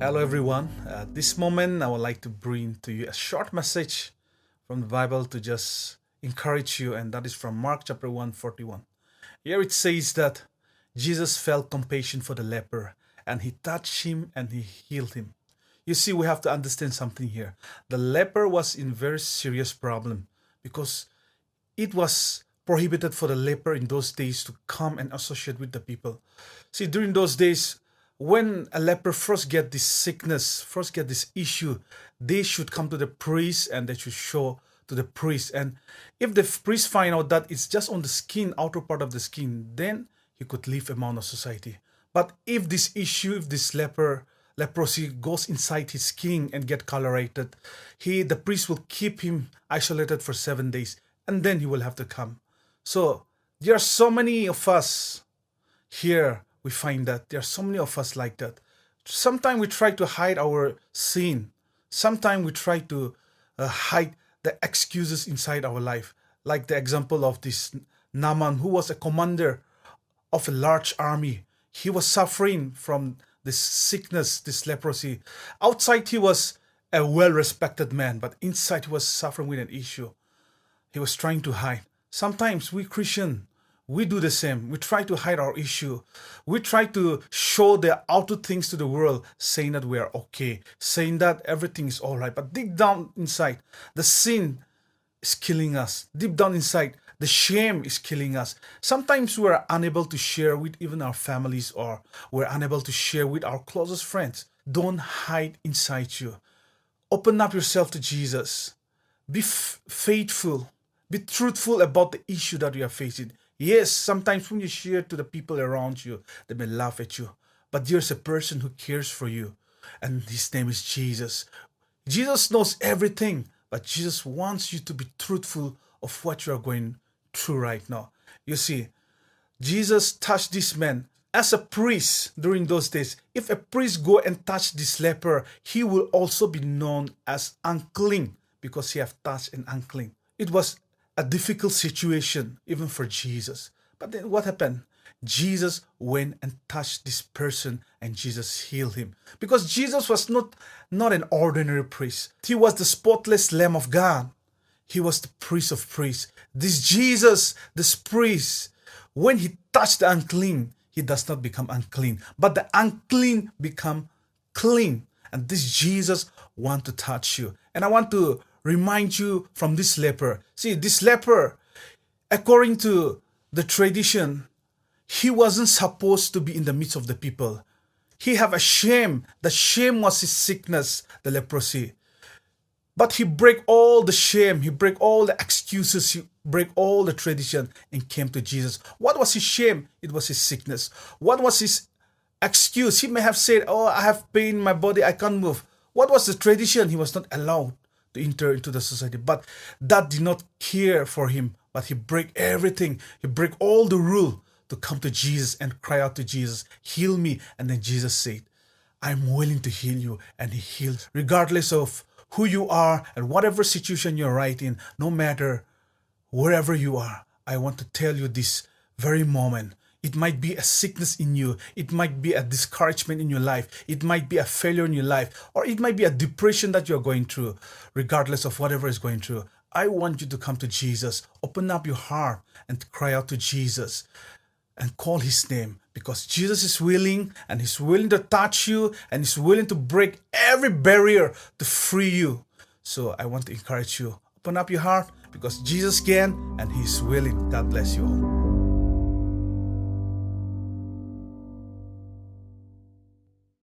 Hello, everyone. At this moment, I would like to bring to you a short message from the Bible to just encourage you, and that is from Mark chapter 1:41. Here it says that Jesus felt compassion for the leper, and he touched him and he healed him. You see, we have to understand something here. The leper was in very serious problem because it was prohibited for the leper in those days to come and associate with the people. See, during those days, when a leper first get this sickness, first get this issue, they should come to the priest and they should show to the priest. And if the priest find out that it's just on the skin, outer part of the skin, then he could live among the society. But if this issue, if this leprosy goes inside his skin and get colorated, the priest will keep him isolated for 7 days, and then he will have to come. So there are so many of us here. We find that there are so many of us like that. Sometimes we try to hide our sin. Sometimes we try to hide the excuses inside our life. Like the example of this Naaman, who was a commander of a large army. He was suffering from this sickness, this leprosy. Outside he was a well-respected man, but inside he was suffering with an issue. He was trying to hide. Sometimes we Christian, we do the same. We try to hide our issue. We try to show the outer things to the world, saying that we are okay, saying that everything is all right. But deep down inside, the sin is killing us. Deep down inside, the shame is killing us. Sometimes we are unable to share with even our families, or we're unable to share with our closest friends. Don't hide inside you. Open up yourself to Jesus. Be faithful. Be truthful about the issue that you are facing. Yes, sometimes when you share to the people around you, they may laugh at you. But there's a person who cares for you, and his name is Jesus. Jesus knows everything, but Jesus wants you to be truthful of what you are going through right now. You see, Jesus touched this man as a priest during those days. If a priest go and touch this leper, he will also be known as unclean because he have touched an unclean. It was a difficult situation even for Jesus. But then what happened? Jesus went and touched this person and Jesus healed him. Because Jesus was not an ordinary priest. He was the spotless Lamb of God. He was the priest of priests. This Jesus, this priest, when he touched the unclean, he does not become unclean, but the unclean become clean. And this Jesus want to touch you. And I want to remind you from this leper. See, this leper, according to the tradition, he wasn't supposed to be in the midst of the people. He have a shame. The shame was his sickness, the leprosy. But he break all the shame. He break all the excuses. He break all the tradition and came to Jesus. What was his shame? It was his sickness. What was his excuse? He may have said, "Oh, I have pain in my body. I can't move." What was the tradition? He was not allowed to enter into the society. But that did not care for him. But he break everything. He break all the rule to come to Jesus and cry out to Jesus, "Heal me." And then Jesus said, "I'm willing to heal you." And he healed. Regardless of who you are and whatever situation you're right in, no matter wherever you are, I want to tell you this very moment. It might be a sickness in you. It might be a discouragement in your life. It might be a failure in your life. Or it might be a depression that you're going through. Regardless of whatever is going through, I want you to come to Jesus. Open up your heart and cry out to Jesus and call his name. Because Jesus is willing, and he's willing to touch you, and he's willing to break every barrier to free you. So I want to encourage you. Open up your heart because Jesus can and he's willing. God bless you all.